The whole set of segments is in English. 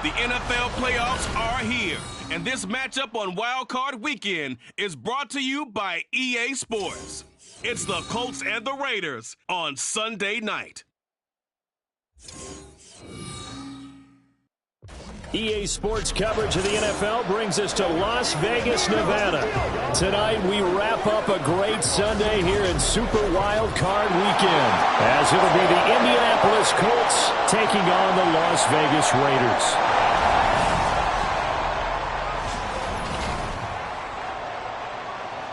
The NFL playoffs are here, and this matchup on Wild Card Weekend is brought to you by EA Sports. It's the Colts and the Raiders on Sunday night. EA Sports coverage of the NFL brings us to Las Vegas, Nevada. Tonight we wrap up a great Sunday here in Super Wild Card Weekend, as it'll be the Indianapolis Colts taking on the Las Vegas Raiders.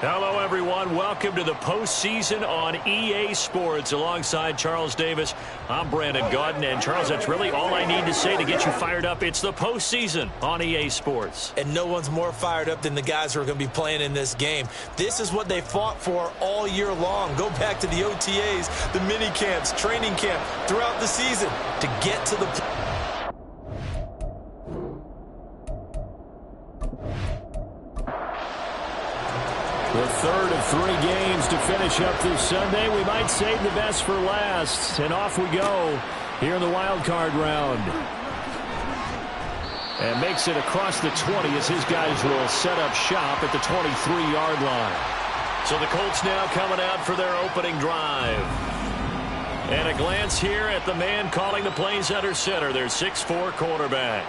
Hello, everyone. Welcome to the postseason on EA Sports. Alongside Charles Davis, I'm Brandon Gaudin. And, Charles, that's really all I need to say to get you fired up. It's the postseason on EA Sports. And no one's more fired up than the guys who are going to be playing in this game. This is what they fought for all year long. Go back to the OTAs, the mini camps, training camp, throughout the season to get to the The third of three games to finish up this Sunday. We might save the best for last. And off we go here in the wild card round. And makes it across the 20 as his guys will set up shop at the 23-yard line. So the Colts now coming out for their opening drive. And a glance here at the man calling the plays under center, their 6'4" quarterback.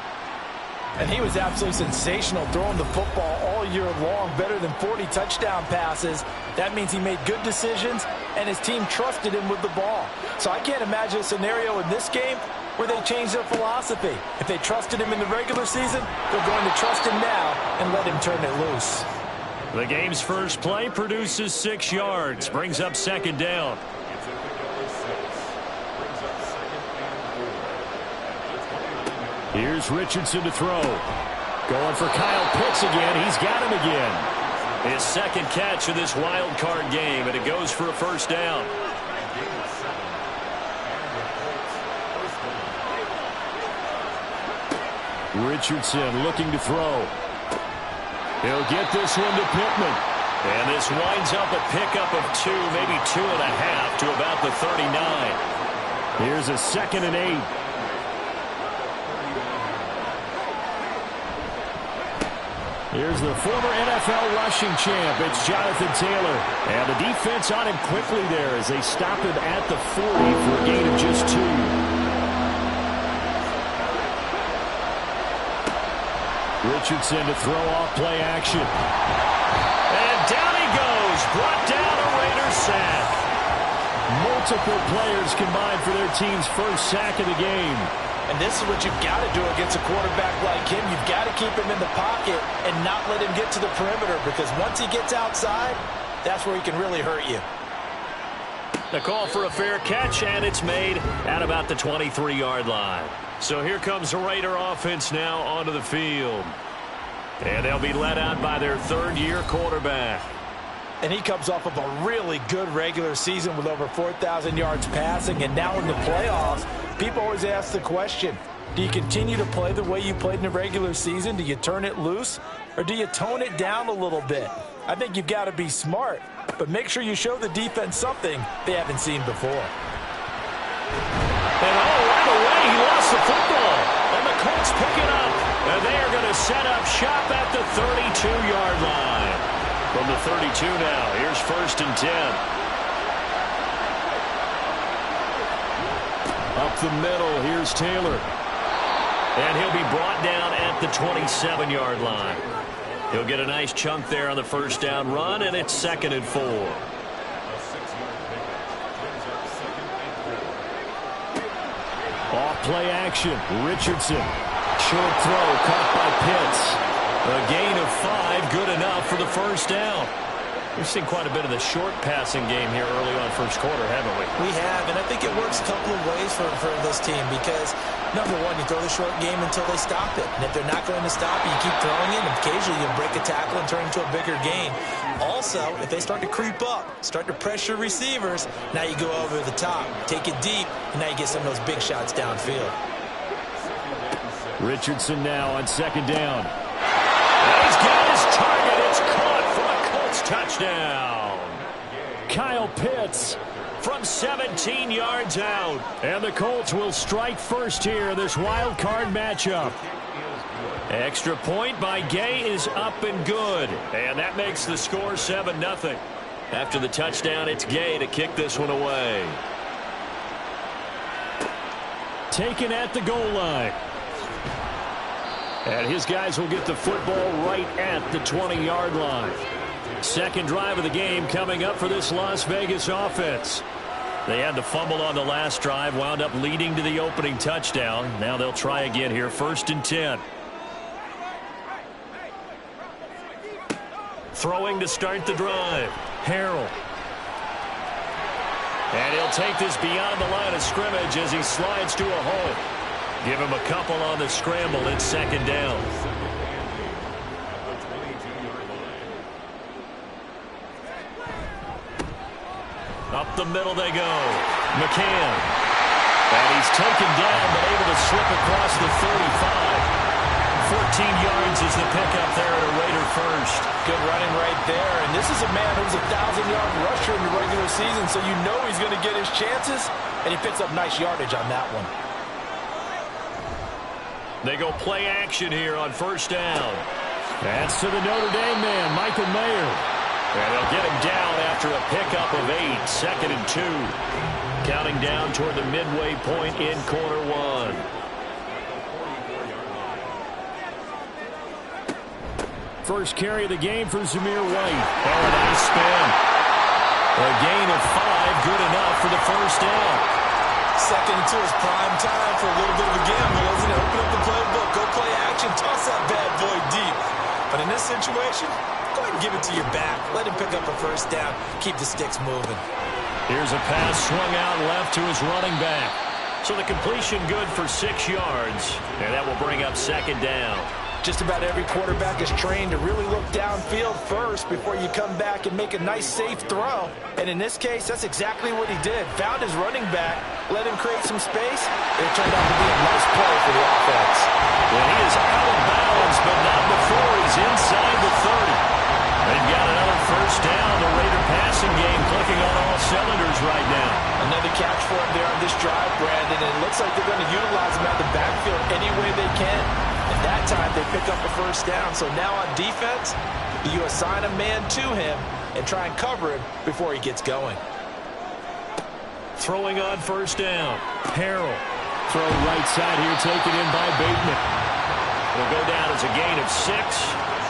And he was absolutely sensational throwing the football all year long, better than 40 touchdown passes. That means he made good decisions, and his team trusted him with the ball. So I can't imagine a scenario in this game where they change their philosophy. If they trusted him in the regular season, they're going to trust him now and let him turn it loose. The game's first play produces 6 yards, brings up second down. Here's Richardson to throw. Going for Kyle Pitts again. He's got him again. His second catch of this wild card game, and it goes for a first down. Richardson looking to throw. He'll get this one to Pittman. And this winds up a pickup of 2, maybe 2.5 to about the 39. Here's a 2nd and 8. Here's the former NFL rushing champ. It's Jonathan Taylor. And the defense on him quickly there as they stop him at the 40 for a gain of just 2. Richardson to throw off play action. And down he goes. Brought down a Raiders sack. Multiple players combined for their team's first sack of the game. And this is what you've got to do against a quarterback like him. You've got to keep him in the pocket and not let him get to the perimeter, because once he gets outside, that's where he can really hurt you. The call for a fair catch, and it's made at about the 23-yard line. So here comes the Raider offense now onto the field. And they'll be led out by their third-year quarterback. And he comes off of a really good regular season with over 4,000 yards passing. And now in the playoffs, people always ask the question, do you continue to play the way you played in the regular season? Do you turn it loose? Or do you tone it down a little bit? I think you've got to be smart, but make sure you show the defense something they haven't seen before. And right away, he lost the football. And the Colts pick it up. And they are going to set up shop at the 32-yard line. From the 32 now, here's 1st and 10. Up the middle, here's Taylor. And he'll be brought down at the 27-yard line. He'll get a nice chunk there on the first down run, and it's 2nd and 4. Off play action, Richardson. Short throw, caught by Pitts. A gain of 5, good enough for the first down. We've seen quite a bit of the short passing game here early on first quarter, haven't we? We have, and I think it works a couple of ways for this team because, number one, you throw the short game until they stop it. And if they're not going to stop you, you keep throwing it, and occasionally you break a tackle and turn it into a bigger gain. Also, if they start to creep up, start to pressure receivers, now you go over the top, take it deep, and now you get some of those big shots downfield. Richardson now on 2nd down. He's got his target. It's caught for a Colts touchdown. Kyle Pitts from 17 yards out. And the Colts will strike first here in this wild card matchup. Extra point by Gay is up and good. And that makes the score 7-0. After the touchdown, it's Gay to kick this one away. Taken at the goal line. And his guys will get the football right at the 20-yard line. Second drive of the game coming up for this Las Vegas offense. They had the fumble on the last drive, wound up leading to the opening touchdown. Now they'll try again here, 1st and 10. Throwing to start the drive. Harrell. And he'll take this beyond the line of scrimmage as he slides to a hole. Give him a couple on the scramble. It's 2nd down. Up the middle they go. McCann. And he's taken down but able to slip across the 35. 14 yards is the pickup there at a Raider first. Good running right there. And this is a man who's a 1,000-yard rusher in the regular season, so you know he's going to get his chances, and he picks up nice yardage on that one. They go play action here on 1st down. That's to the Notre Dame man, Michael Mayer. And they'll get him down after a pickup of 8, 2nd and 2. Counting down toward the midway point in quarter 1. First carry of the game for Zamir White. Oh, a nice spin. A gain of 5, good enough for the 1st down. 2nd and 2 is prime time for a little bit of a gamble, isn't it? Open up the playbook, go play action, toss that bad boy deep. But in this situation, go ahead and give it to your back. Let him pick up a 1st down. Keep the sticks moving. Here's a pass swung out left to his running back. So the completion good for 6 yards. And that will bring up 2nd down. Just about every quarterback is trained to really look downfield first before you come back and make a nice, safe throw. And in this case, that's exactly what he did. Found his running back, let him create some space, and it turned out to be a nice play for the offense. Well, he is out of bounds, but not before he's inside the 30. They've got another 1st down. The Raider passing game clicking on all cylinders right now. Another catch for him there on this drive, Brandon, and it looks like they're going to utilize him out the backfield any way they can. At that time, they pick up a 1st down. So now on defense, you assign a man to him and try and cover him before he gets going. Throwing on 1st down. Harrell. Throw right side here, taken in by Bateman. It'll go down as a gain of 6,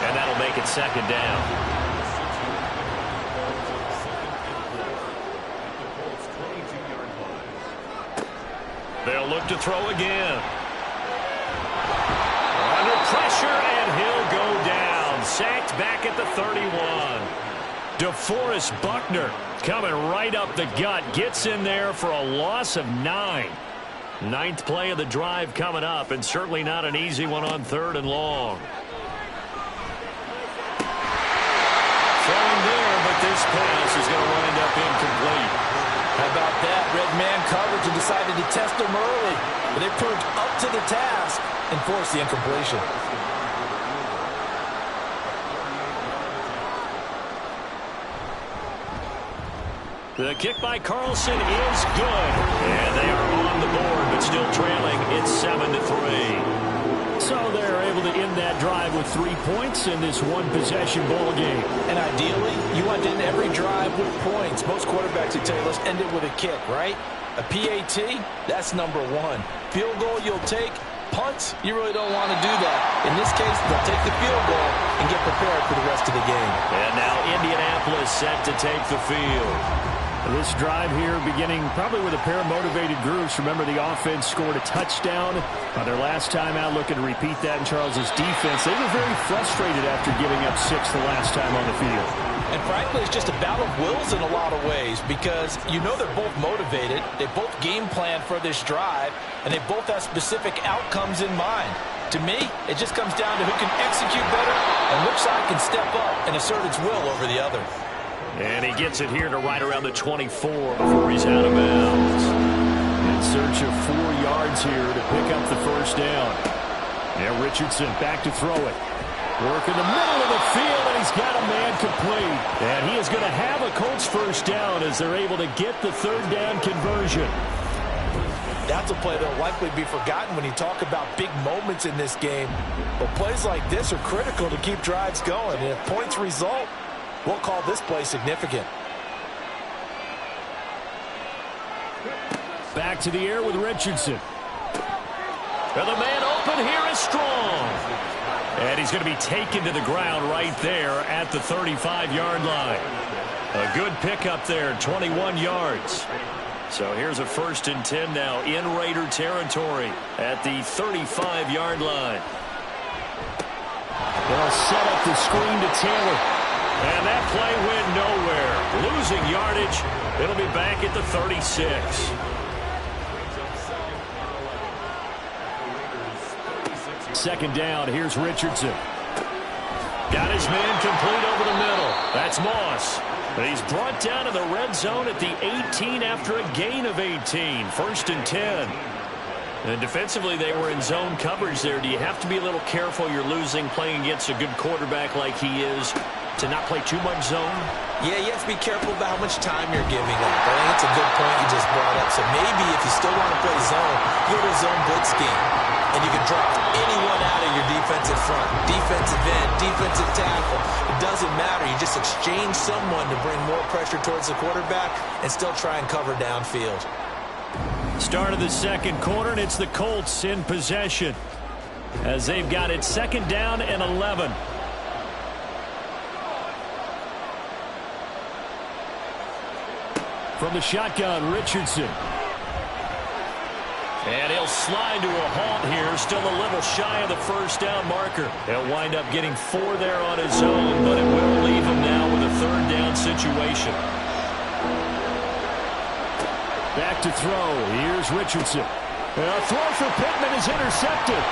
and that'll make it 2nd down. They'll look to throw again. Under pressure, and he'll go down. Sacked back at the 31. DeForest Buckner coming right up the gut. Gets in there for a loss of 9. 9th play of the drive coming up, and certainly not an easy one on 3rd and long. Throwing there, but this pass is going to wind up incomplete. How about that? Red man coverage and decided to test him early. But they proved up to the task and forced the incompletion. The kick by Carlson is good. And they are on the board, but still trailing. It's 7-3. So they're able to end that drive with 3 points in this one-possession ball game. And ideally, you want to end every drive with points. Most quarterbacks would tell you, let's end it with a kick, right? A PAT, that's number 1. Field goal you'll take. Punts, you really don't want to do that. In this case, they'll take the field goal and get prepared for the rest of the game. And now Indianapolis set to take the field. This drive here beginning probably with a pair of motivated groups. Remember, the offense scored a touchdown on their last time out, looking to repeat that in Charles's defense. They were very frustrated after giving up 6 the last time on the field. And frankly, it's just a battle of wills in a lot of ways because you know they're both motivated. They both game plan for this drive, and they both have specific outcomes in mind. To me, it just comes down to who can execute better and which side can step up and assert its will over the other. And he gets it here to right around the 24 before he's out of bounds. In search of 4 yards here to pick up the 1st down. Now Richardson back to throw it. Work in the middle of the field, and he's got a man complete. And he is going to have a Colts 1st down as they're able to get the 3rd down conversion. That's a play that will likely be forgotten when you talk about big moments in this game. But plays like this are critical to keep drives going. And if points result, we'll call this play significant. Back to the air with Richardson. And the man open here is Strong. And he's going to be taken to the ground right there at the 35-yard line. A good pickup there, 21 yards. So here's a 1st and 10 now in Raider territory at the 35-yard line. They'll set up the screen to Taylor. And that play went nowhere. Losing yardage. It'll be back at the 36. Second down, here's Richardson. Got his man complete over the middle. That's Moss. But he's brought down to the red zone at the 18 after a gain of 18. 1st and 10. And defensively, they were in zone coverage there. Do you have to be a little careful? You're losing, playing against a good quarterback like he is, to not play too much zone? Yeah, you have to be careful about how much time you're giving up. I think it's a good point you just brought up. So maybe if you still want to play zone, go to zone blitz scheme. And you can drop anyone out of your defensive front, defensive end, defensive tackle. It doesn't matter. You just exchange someone to bring more pressure towards the quarterback and still try and cover downfield. Start of the second quarter, and it's the Colts in possession as they've got it 2nd down and 11. From the shotgun, Richardson. And he'll slide to a halt here. Still a little shy of the 1st down marker. He'll wind up getting 4 there on his own, but it will leave him now with a 3rd down situation. Back to throw. Here's Richardson. And a throw for Pittman is intercepted.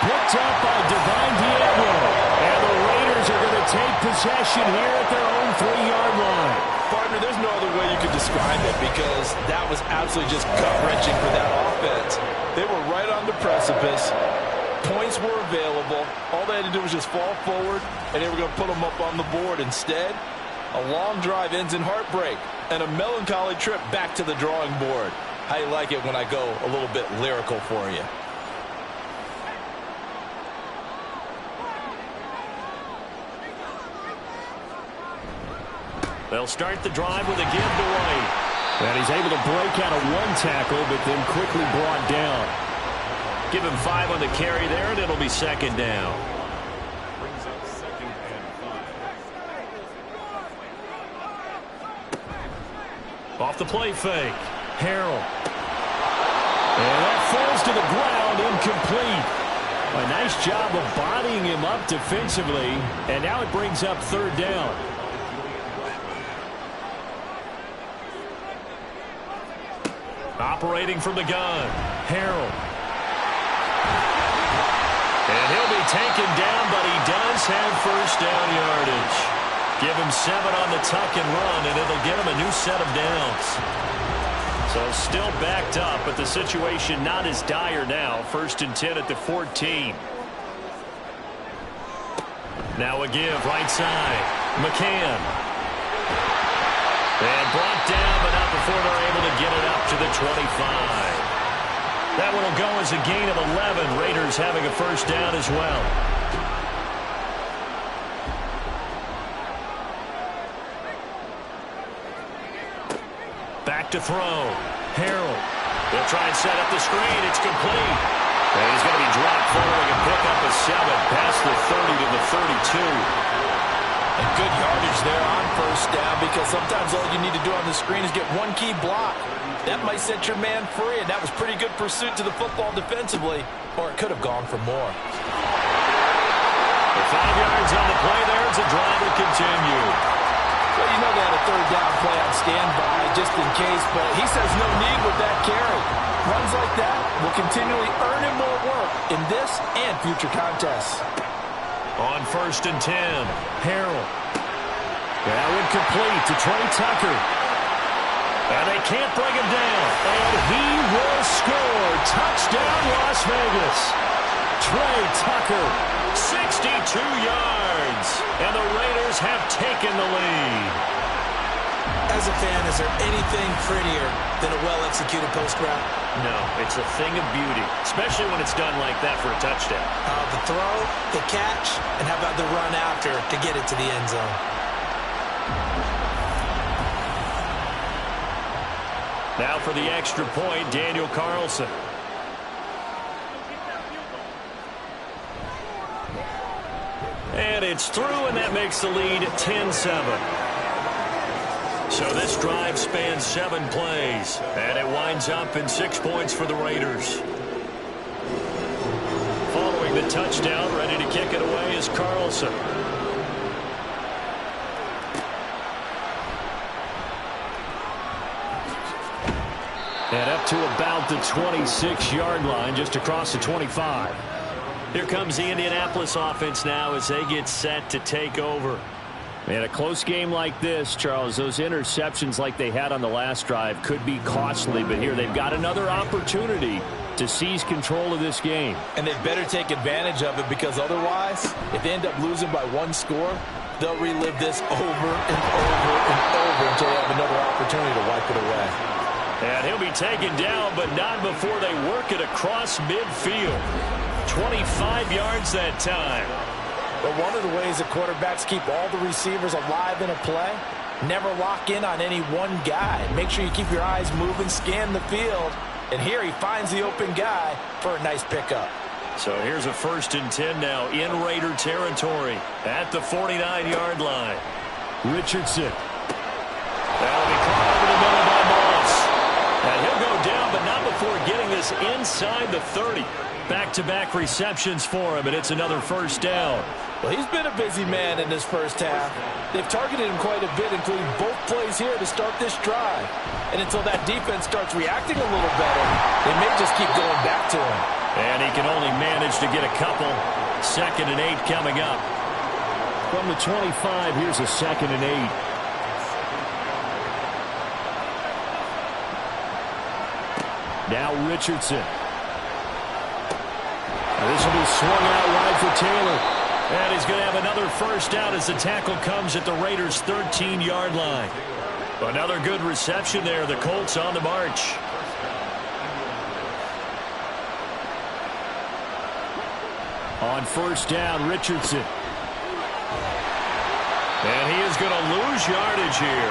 Picked up by Divine Diablo. And the Raiders are going to take possession here at their own 3-yard line. Partner, there's no other way you could describe it because that was absolutely just gut-wrenching for that offense. They were right on the precipice. Points were available. All they had to do was just fall forward, and they were going to put them up on the board. Instead, a long drive ends in heartbreak and a melancholy trip back to the drawing board. How you like it when I go a little bit lyrical for you? They'll start the drive with a give to White. And he's able to break out of 1 tackle, but then quickly brought down. Give him 5 on the carry there, and it'll be 2nd down. Brings up 2nd and 5. Off the play fake. Harrell. And that falls to the ground, incomplete. A nice job of bodying him up defensively, and now it brings up 3rd down. Operating from the gun, Harrell. And he'll be taken down, but he does have 1st down yardage. Give him 7 on the tuck and run, and it'll get him a new set of downs. So still backed up, but the situation not as dire now. 1st and 10 at the 14. Now a give, right side. McCann. And brought down, but not before they're able to get it up to the 25. That one will go as a gain of 11. Raiders having a 1st down as well. Back to throw. Harrell. They'll try and set up the screen. It's complete. And he's going to be dropped following a pickup of 7 past the 30 to the 32. And good yardage there on 1st down because sometimes all you need to do on the screen is get 1 key block. That might set your man free, and that was pretty good pursuit to the football defensively, or it could have gone for more. The 5 yards on the play there as the drive will continue. Well, you know they had a 3rd down play on standby just in case, but he says no need with that carry. Runs like that will continually earn him more work in this and future contests. On 1st and 10, Harrell. That one complete to Trey Tucker. And they can't bring him down. And he will score. Touchdown, Las Vegas. Trey Tucker, 62 yards. And the Raiders have taken the lead. As a fan, is there anything prettier than a well-executed post route? No, it's a thing of beauty, especially when it's done like that for a touchdown. The throw, the catch, and how about the run after to get it to the end zone? Now for the extra point, Daniel Carlson. And it's through, and that makes the lead 10-7. So this drive spans 7 plays, and it winds up in 6 points for the Raiders. Following the touchdown, ready to kick it away is Carlson. And up to about the 26-yard line, just across the 25. Here comes the Indianapolis offense now as they get set to take over. In a close game like this, Charles, those interceptions like they had on the last drive could be costly, but here they've got another opportunity to seize control of this game. And they better take advantage of it, because otherwise, if they end up losing by 1 score, they'll relive this over and over and over until they have another opportunity to wipe it away. And he'll be taken down, but not before they work it across midfield. 25 yards that time. But one of the ways that quarterbacks keep all the receivers alive in a play, never lock in on any one guy. Make sure you keep your eyes moving, scan the field. And here he finds the open guy for a nice pickup. So here's a 1st and 10 now in Raider territory at the 49-yard line. Richardson. That'll be caught over the middle by Moss. And he'll go down, but not before getting this inside the 30. Back-to-back receptions for him, and it's another 1st down. Well, he's been a busy man in this first half. They've targeted him quite a bit, including both plays here to start this drive. And until that defense starts reacting a little better, they may just keep going back to him. And he can only manage to get a couple. 2nd and 8 coming up. From the 25, here's a 2nd and 8. Now Richardson. This will be swung out wide for Taylor. And he's going to have another 1st down as the tackle comes at the Raiders' 13-yard line. Another good reception there. The Colts on the march. On 1st down, Richardson. And he is going to lose yardage here.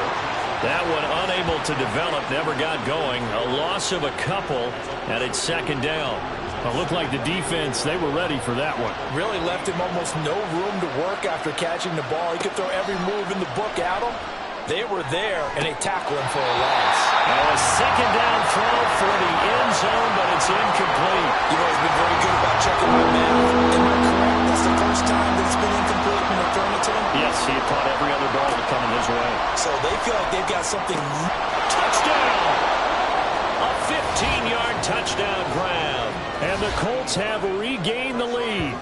That one unable to develop, never got going. A loss of a couple, and it's 2nd down. It looked like the defense, they were ready for that one. Really left him almost no room to work after catching the ball. He could throw every move in the book at him. They were there, and they tackled him for a loss. Now a 2nd down throw for the end zone, but it's incomplete. You've always been very good about checking my math. Am I correct? That's the first time that it's been incomplete when they're throwing it to him? Yes, he had caught every other ball that coming his way. So they feel like they've got something. Touchdown! A 15-yard touchdown grab. And the Colts have regained the lead.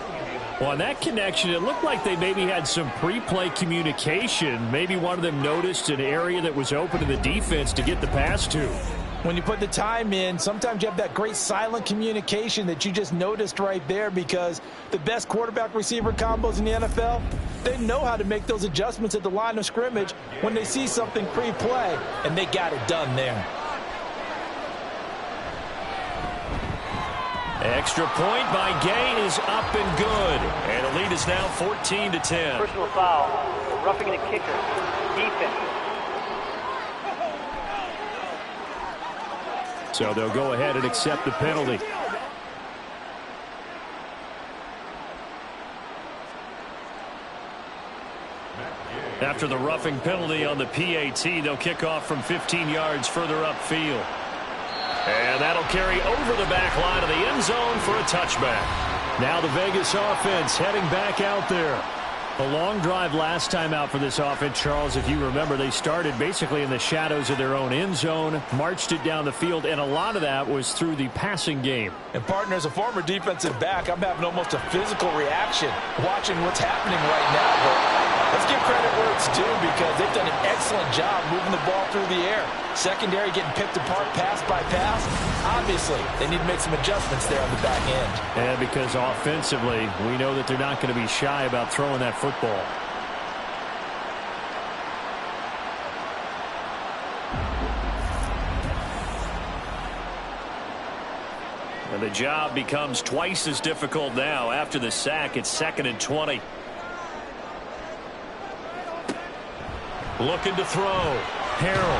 Well, on that connection, it looked like they maybe had some pre-play communication. Maybe one of them noticed an area that was open to the defense to get the pass to. When you put the time in, sometimes you have that great silent communication that you just noticed right there, because the best quarterback-receiver combos in the NFL, they know how to make those adjustments at the line of scrimmage when they see something pre-play, and they got it done there. Extra point by Gay is up and good. And the lead is now 14-10. Personal foul. Roughing the kicker. Defense. So they'll go ahead and accept the penalty. After the roughing penalty on the PAT, they'll kick off from 15 yards further upfield. And that'll carry over the back line of the end zone for a touchback. Now the Vegas offense heading back out there. A long drive last time out for this offense, Charles. If you remember, they started basically in the shadows of their own end zone, marched it down the field, and a lot of that was through the passing game. And, partner, as a former defensive back, I'm having almost a physical reaction watching what's happening right now. But let's give credit where it's due, because they've done an excellent job moving the ball through the air. Secondary getting picked apart pass by pass. Obviously, they need to make some adjustments there on the back end. And because offensively, we know that they're not going to be shy about throwing that football. And the job becomes twice as difficult now. After the sack, it's 2nd and 20. Looking to throw. Harrell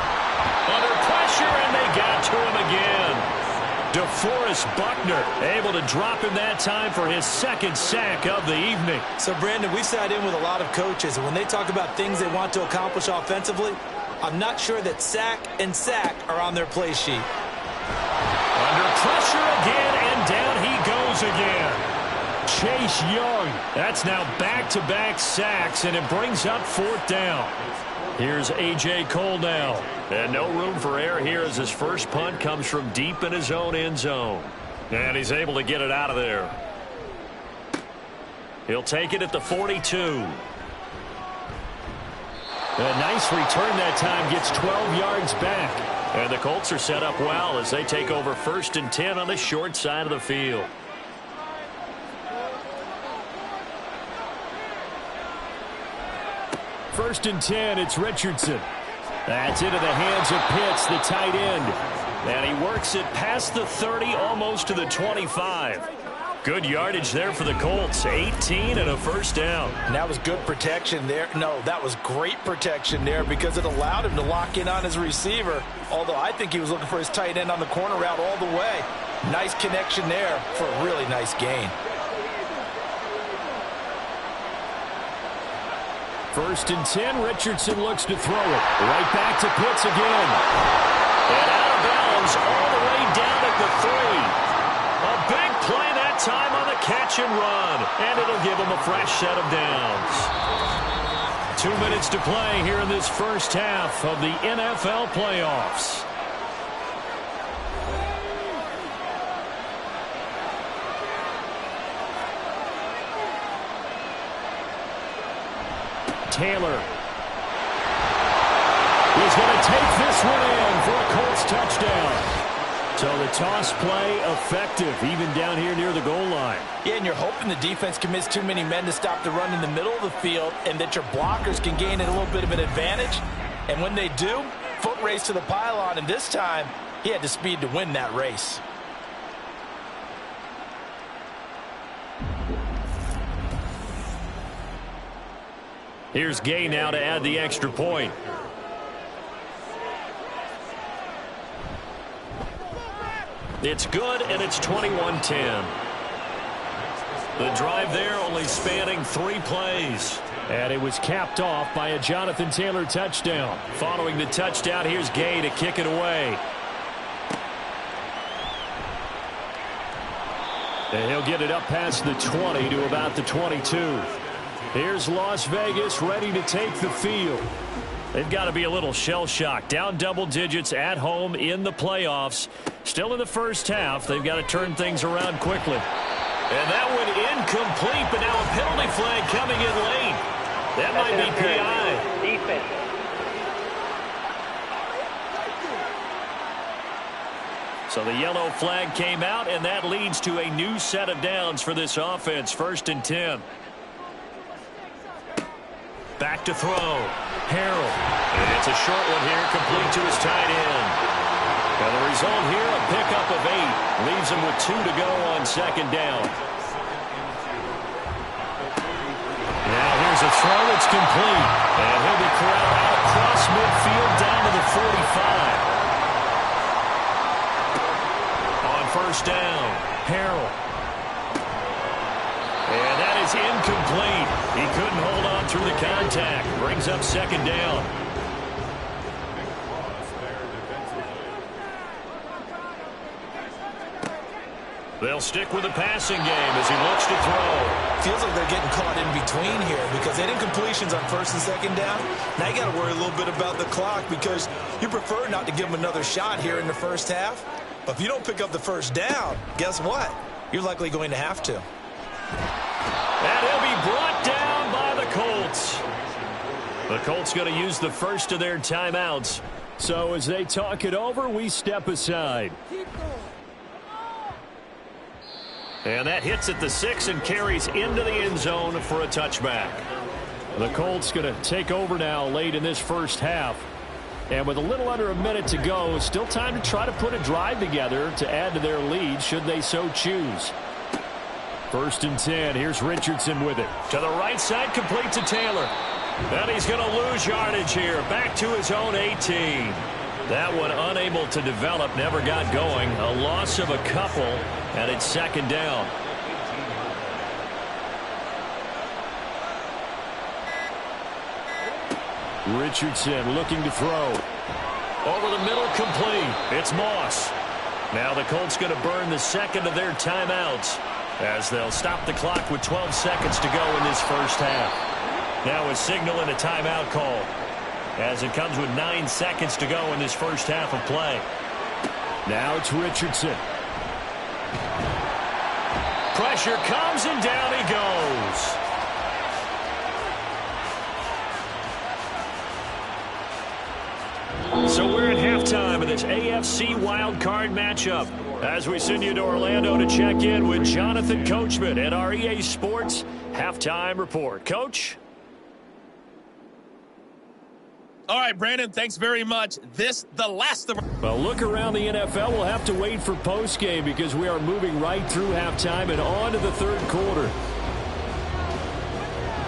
under pressure, and they got to him again. DeForest Buckner able to drop him that time for his 2nd sack of the evening. So, Brandon, we sat in with a lot of coaches, and when they talk about things they want to accomplish offensively, I'm not sure that sack and sack are on their play sheet. Under pressure again, and down he goes again. Chase Young. That's now back-to-back sacks, and it brings up 4th down. Here's A.J. Cole now. And no room for error here as his first punt comes from deep in his own end zone. And he's able to get it out of there. He'll take it at the 42. A nice return that time, gets 12 yards back. And the Colts are set up well as they take over 1st and 10 on the short side of the field. First and 10, it's Richardson. That's into the hands of Pitts, the tight end. And he works it past the 30, almost to the 25. Good yardage there for the Colts. 18 and a 1st down. And that was good protection there. No, that was great protection there because it allowed him to lock in on his receiver. Although I think he was looking for his tight end on the corner route all the way. Nice connection there for a really nice gain. 1st and 10, Richardson looks to throw it. Right back to Pitts again. And out of bounds all the way down at the 3. A big play that time on the catch and run. And it'll give him a fresh set of downs. 2 minutes to play here in this first half of the NFL playoffs. Taylor. He's going to take this one in for a Colts touchdown. So the toss play effective, even down here near the goal line. Yeah, and you're hoping the defense commits too many men to stop the run in the middle of the field and that your blockers can gain a little bit of an advantage. And when they do, foot race to the pylon, and this time he had the speed to win that race. Here's Gay now to add the extra point. It's good, and it's 21-10. The drive there only spanning 3 plays. And it was capped off by a Jonathan Taylor touchdown. Following the touchdown, here's Gay to kick it away. And he'll get it up past the 20 to about the 22. Here's Las Vegas ready to take the field. They've got to be a little shell-shocked. Down double digits at home in the playoffs. Still in the first half. They've got to turn things around quickly. And that one incomplete, but now a penalty flag coming in late. That might be PI. Defense. So the yellow flag came out, and that leads to a new set of downs for this offense. 1st and 10. Back to throw. Harrell. And it's a short one here, complete to his tight end. And the result here, a pickup of 8. Leaves him with 2 to go on 2nd down. Now here's a throw that's complete. And he'll be corralled out across midfield down to the 45. On 1st down, Harrell. And that is incomplete. He couldn't hold on through the contact. Brings up 2nd down. They'll stick with the passing game as he looks to throw. Feels like they're getting caught in between here because they had incompletions on 1st and 2nd down. Now you got to worry a little bit about the clock because you prefer not to give them another shot here in the first half. But if you don't pick up the 1st down, guess what? You're likely going to have to. And he'll be brought down by the Colts. The Colts going to use the first of their timeouts. So as they talk it over, we step aside. And that hits at the 6 and carries into the end zone for a touchback. The Colts going to take over now late in this first half. And with a little under a minute to go, still time to try to put a drive together to add to their lead should they so choose. 1st and 10. Here's Richardson with it. To the right side, complete to Taylor. And he's going to lose yardage here. Back to his own 18. That one unable to develop, never got going. A loss of a couple, and it's 2nd down. Richardson looking to throw. Over the middle, complete. It's Moss. Now the Colts going to burn the 2nd of their timeouts as they'll stop the clock with 12 seconds to go in this first half. Now a signal and a timeout call as it comes with 9 seconds to go in this first half of play. Now it's Richardson. Pressure comes and down he goes. So we're at halftime of this AFC wildcard matchup as we send you to Orlando to check in with Jonathan Coachman at our EA Sports Halftime Report. Coach? All right, Brandon, thanks very much. The last of... Well, look around the NFL. We'll have to wait for postgame because we are moving right through halftime and on to the 3rd quarter.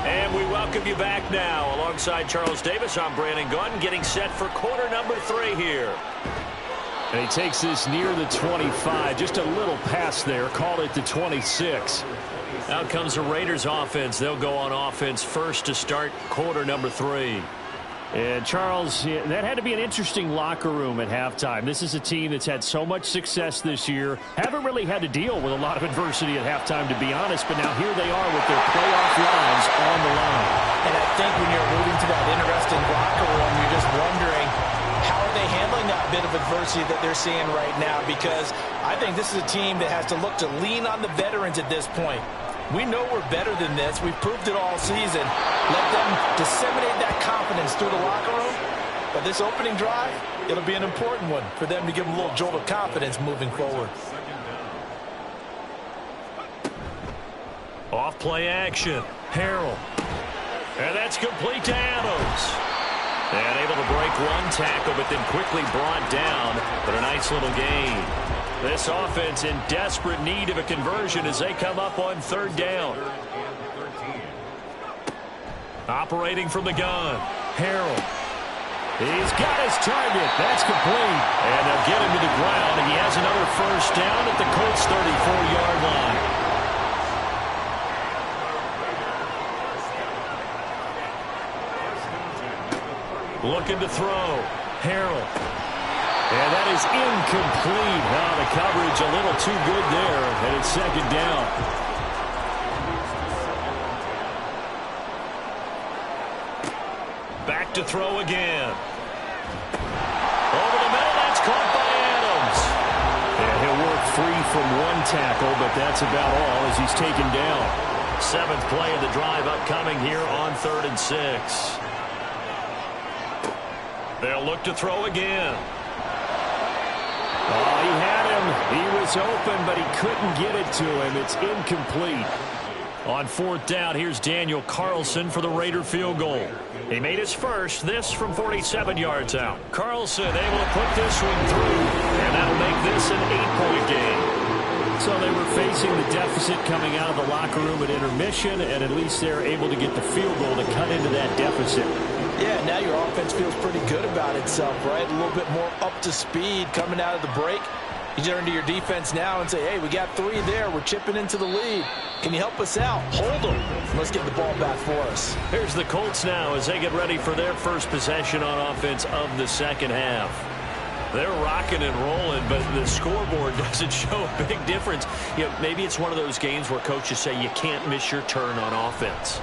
And we welcome you back now. Alongside Charles Davis, I'm Brandon Gunn, getting set for quarter number 3 here. And he takes this near the 25, just a little past there, call it the 26. Out comes the Raiders offense. They'll go on offense first to start quarter number 3. And Charles, that had to be an interesting locker room at halftime. This is a team that's had so much success this year. Haven't really had to deal with a lot of adversity at halftime, to be honest. But now here they are with their playoff lives on the line. And I think when you're alluding to that interesting locker room, you're just wondering, how are they handling that bit of adversity that they're seeing right now? Because I think this is a team that has to look to lean on the veterans at this point. We know we're better than this. We've proved it all season. Let them disseminate that confidence through the locker room. But this opening drive, it'll be an important one for them to give them a little jolt of confidence moving forward. Off play action. Harrell. And that's complete to Adams. And able to break one tackle, but then quickly brought down. But a nice little gain. This offense in desperate need of a conversion as they come up on 3rd down. Operating from the gun. Harrell. He's got his target. That's complete. And they'll get him to the ground. And he has another first down at the Colts' 34-yard line. Looking to throw. Harrell. And that is incomplete. Now the coverage a little too good there, and it's 2nd down. Back to throw again. Over the middle, that's caught by Adams. And he'll work free from one tackle, but that's about all as he's taken down. 7th play of the drive upcoming here on 3rd and 6. They'll look to throw again. Oh, he had him. He was open, but he couldn't get it to him. It's incomplete. On 4th down, here's Daniel Carlson for the Raider field goal. He made his first, this from 47 yards out. Carlson able to put this one through, and that'll make this an 8-point game. So they were facing the deficit coming out of the locker room at intermission, and at least they're able to get the field goal to cut into that deficit. Yeah, now your offense feels pretty good about itself, right? A little bit more up to speed coming out of the break. You turn to your defense now and say, hey, we got 3 there. We're chipping into the lead. Can you help us out? Hold them. Let's get the ball back for us. Here's the Colts now as they get ready for their first possession on offense of the 2nd half. They're rocking and rolling, but the scoreboard doesn't show a big difference. You know, maybe it's one of those games where coaches say you can't miss your turn on offense.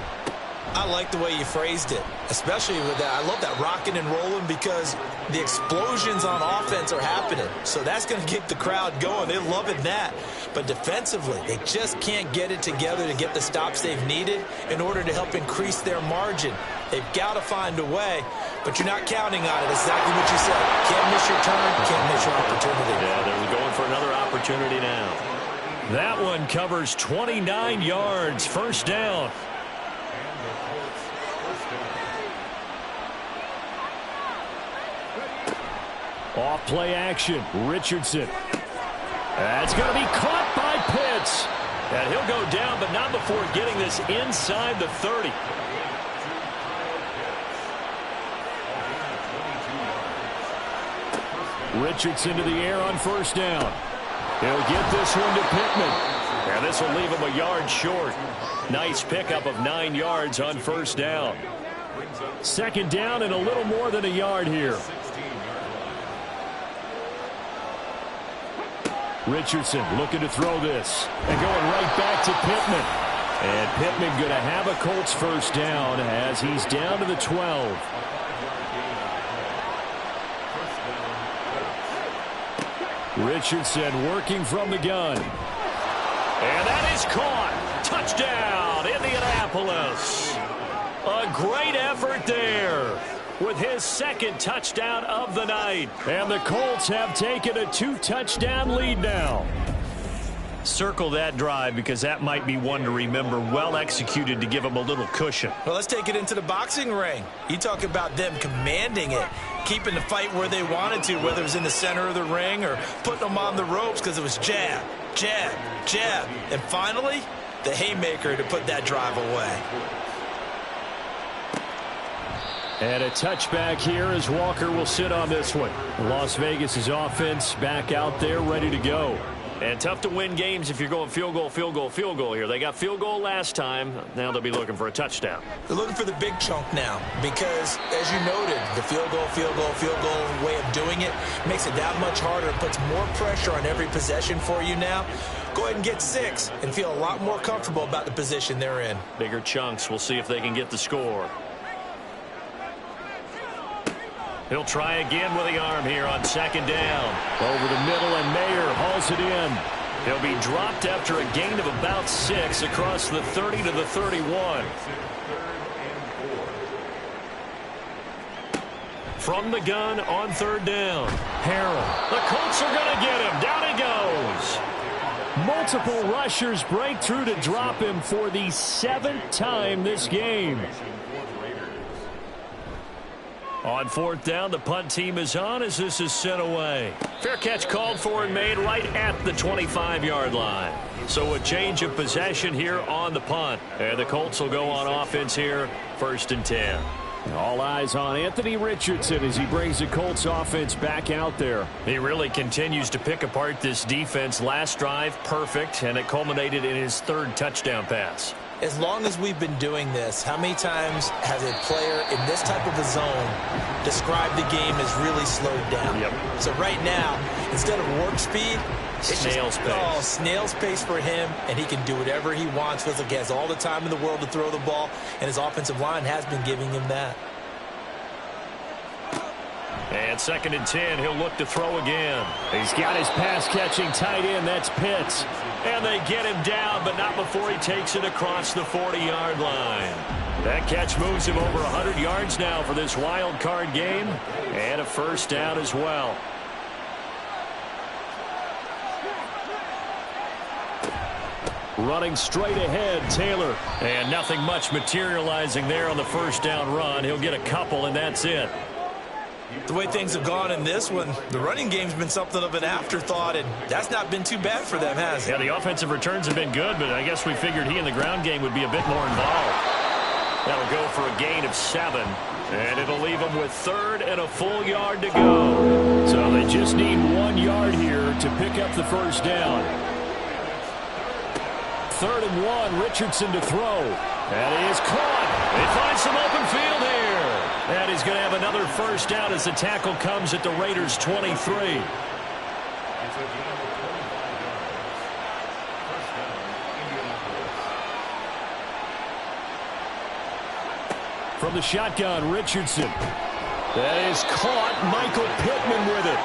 I like the way you phrased it, especially with that. I love that rocking and rolling because the explosions on offense are happening. So that's going to keep the crowd going. They're loving that. But defensively, they just can't get it together to get the stops they've needed in order to help increase their margin. They've got to find a way, but you're not counting on it. Exactly what you said. Can't miss your turn, can't miss your opportunity. Yeah, they're going for another opportunity now. That one covers 29 yards, 1st down. Off play action. Richardson. That's going to be caught by Pitts. And he'll go down, but not before getting this inside the 30. Richardson to the air on first down. He'll get this one to Pittman. And this will leave him a yard short. Nice pickup of 9 yards on first down. Second down and a little more than a yard here. Richardson looking to throw this. And going right back to Pittman. And Pittman going to have a Colts first down as he's down to the 12. Richardson working from the gun. And that is caught. Touchdown, Indianapolis. A great effort there with his second touchdown of the night. And the Colts have taken a 2-touchdown lead now. Circle that drive because that might be one to remember. Well executed to give him a little cushion. Well, let's take it into the boxing ring. You talk about them commanding it, keeping the fight where they wanted to, whether it was in the center of the ring or putting them on the ropes because it was jab, jab, jab. And finally, the haymaker to put that drive away. And a touchback here as Walker will sit on this one. Las Vegas' offense back out there ready to go. And tough to win games if you're going field goal, field goal, field goal here. They got field goal last time. Now they'll be looking for a touchdown. They're looking for the big chunk now because, as you noted, the field goal, field goal, field goal way of doing it makes it that much harder. It puts more pressure on every possession for you now. Go ahead and get 6 and feel a lot more comfortable about the position they're in. Bigger chunks. We'll see if they can get the score. He'll try again with the arm here on second down. Over the middle, and Mayer hauls it in. He'll be dropped after a gain of about 6 across the 30 to the 31. From the gun on third down. Harrell. The Colts are going to get him. Down he goes. Multiple rushers break through to drop him for the 7th time this game. On fourth down, the punt team is on as this is sent away. Fair catch called for and made right at the 25-yard line. So a change of possession here on the punt. And the Colts will go on offense here, 1st and 10. All eyes on Anthony Richardson as he brings the Colts offense back out there. He really continues to pick apart this defense. Last drive, perfect, and it culminated in his 3rd touchdown pass. As long as we've been doing this, how many times has a player in this type of a zone described the game as really slowed down? Yep. So right now, instead of warp speed, it's snail's pace. Oh, snail's pace for him, and he can do whatever he wants. Feels like he has all the time in the world to throw the ball, and his offensive line has been giving him that. And 2nd and 10, he'll look to throw again. He's got his pass-catching tight end. That's Pitts. And they get him down, but not before he takes it across the 40-yard line. That catch moves him over 100 yards now for this wild card game. And a first down as well. Running straight ahead, Taylor. And nothing much materializing there on the first down run. He'll get a couple, and that's it. The way things have gone in this one, the running game's been something of an afterthought, and that's not been too bad for them, has it? Yeah, the offensive returns have been good, but I guess we figured he in the ground game would be a bit more involved. That'll go for a gain of 7, and it'll leave them with 3rd and a full yard to go. So they just need 1 yard here to pick up the first down. 3rd and 1, Richardson to throw. That is caught. They find some open field here. And he's going to have another first down as the tackle comes at the Raiders' 23. From the shotgun, Richardson. That is caught. Michael Pittman with it.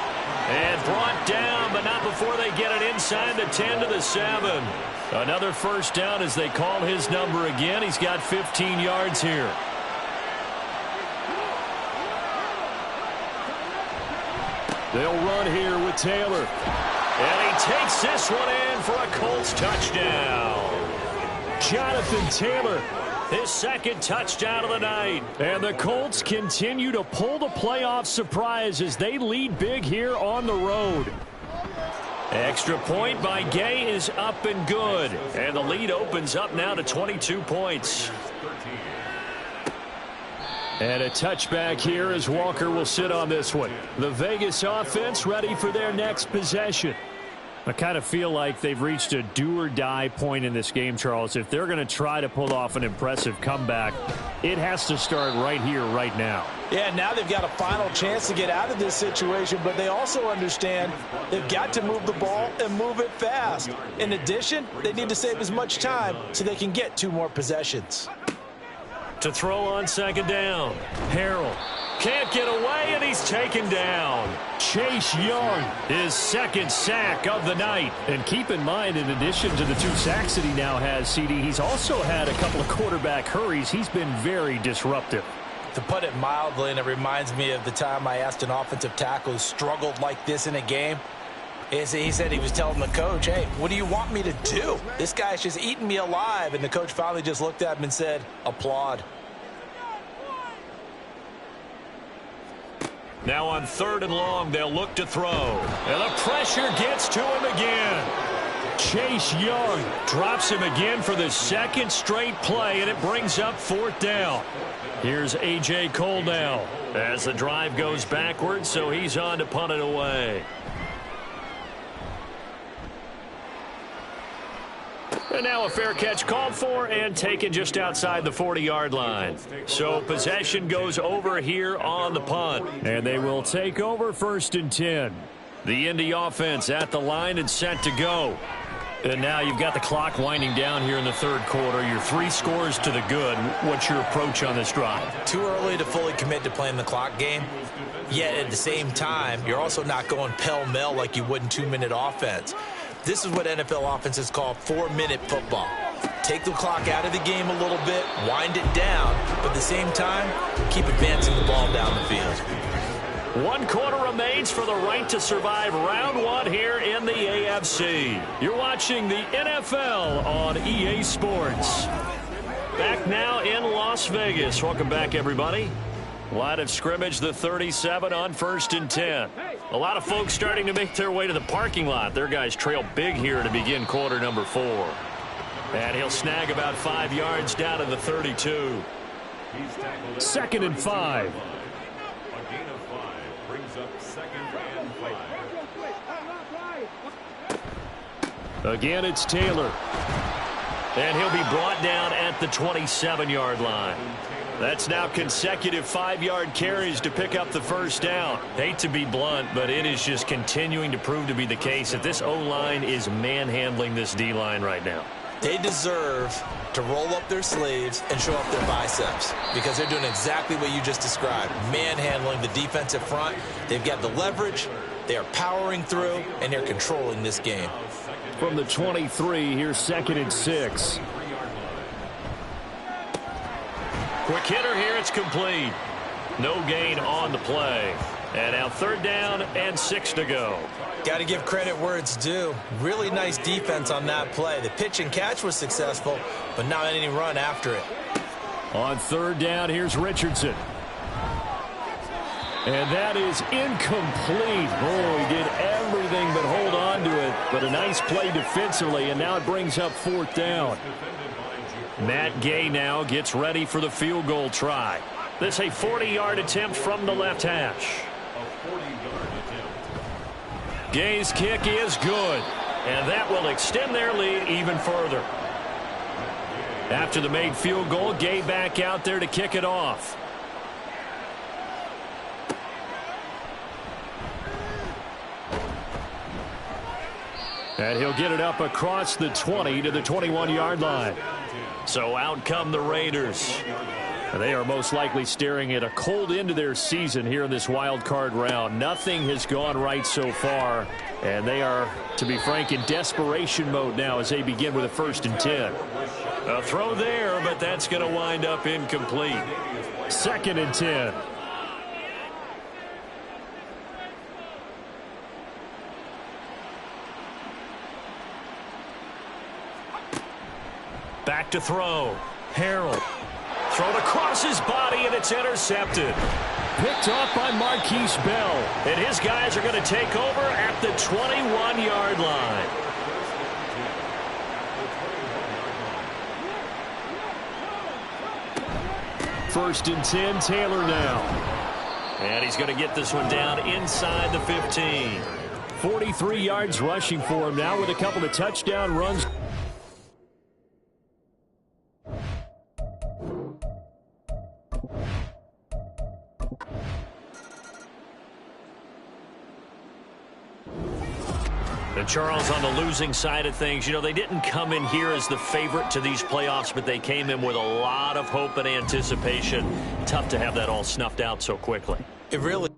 And brought down, but not before they get it inside the 10 to the 7. Another first down as they call his number again. He's got 15 yards here. They'll run here with Taylor. And he takes this one in for a Colts touchdown. Jonathan Taylor his second touchdown of the night. And the Colts continue to pull the playoff surprise as they lead big here on the road. Extra point by Gay is up and good. And the lead opens up now to 22 points. And a touchback here as Walker will sit on this one. The Vegas offense ready for their next possession. I kind of feel like they've reached a do-or-die point in this game, Charles. If they're going to try to pull off an impressive comeback, it has to start right here, right now. Yeah, now they've got a final chance to get out of this situation, but they also understand they've got to move the ball and move it fast. In addition, they need to save as much time so they can get 2 more possessions. To throw on second down, Harrell can't get away, and he's taken down. Chase Young, his second sack of the night. And keep in mind, in addition to the 2 sacks that he now has, CD, he's also had a couple of quarterback hurries. He's been very disruptive. To put it mildly, and it reminds me of the time I asked an offensive tackle who struggled like this in a game. He said he was telling the coach, hey, what do you want me to do? This guy's just eating me alive. And the coach finally just looked at him and said, applaud. Now on 3rd and long, they'll look to throw. And the pressure gets to him again. Chase Young drops him again for the second straight play, and it brings up 4th down. Here's A.J. Cole now as the drive goes backwards, so he's on to punt it away. And now a fair catch called for and taken just outside the 40-yard line. So possession goes over here on the punt. And they will take over 1st and 10. The Indy offense at the line and set to go. And now you've got the clock winding down here in the 3rd quarter. Your 3 scores to the good. What's your approach on this drive? Too early to fully commit to playing the clock game. Yet at the same time, you're also not going pell-mell like you would in 2-minute offense. This is what NFL offenses call 4-minute football. Take the clock out of the game a little bit, wind it down, but at the same time, keep advancing the ball down the field. 1 quarter remains for the right to survive round 1 here in the AFC. You're watching the NFL on EA Sports. Back now in Las Vegas. Welcome back, everybody. Line of scrimmage, the 37 on 1st and 10. A lot of folks starting to make their way to the parking lot. Their guys trail big here to begin quarter number 4. And he'll snag about 5 yards down to the 32. 2nd and 5. A gain of 5 brings up 2nd and 5. Again, it's Taylor. And he'll be brought down at the 27-yard line. That's now consecutive 5-yard carries to pick up the 1st down. Hate to be blunt, but it is just continuing to prove to be the case that this O-line is manhandling this D-line right now. They deserve to roll up their sleeves and show up their biceps because they're doing exactly what you just described, manhandling the defensive front. They've got the leverage, they are powering through, and they're controlling this game. From the 23, here's 2nd and 6. Quick hitter here, it's complete. No gain on the play. And now 3rd down and 6 to go. Got to give credit where it's due. Really nice defense on that play. The pitch and catch was successful, but not any run after it. On 3rd down, here's Richardson. And that is incomplete. Oh, he did everything but hold on to it. But a nice play defensively, and now it brings up 4th down. Matt Gay now gets ready for the field goal try. This a 40-yard attempt from the left hash. Gay's kick is good, and that will extend their lead even further. After the made field goal, Gay back out there to kick it off. And he'll get it up across the 20 to the 21-yard line. So out come the Raiders. They are most likely staring at a cold end to their season here in this wild card round. Nothing has gone right so far, and they are, to be frank, in desperation mode now as they begin with a 1st and 10. A throw there, but that's going to wind up incomplete. 2nd and 10. Back to throw. Harrell Thrown across his body, and it's intercepted. Picked off by Marquise Bell. And his guys are going to take over at the 21-yard line. First and 10, Taylor now. And he's going to get this one down inside the 15. 43 yards rushing for him now with a couple of touchdown runs. And Charles, on the losing side of things, you know, they didn't come in here as the favorite to these playoffs, but they came in with a lot of hope and anticipation. Tough to have that all snuffed out so quickly. It really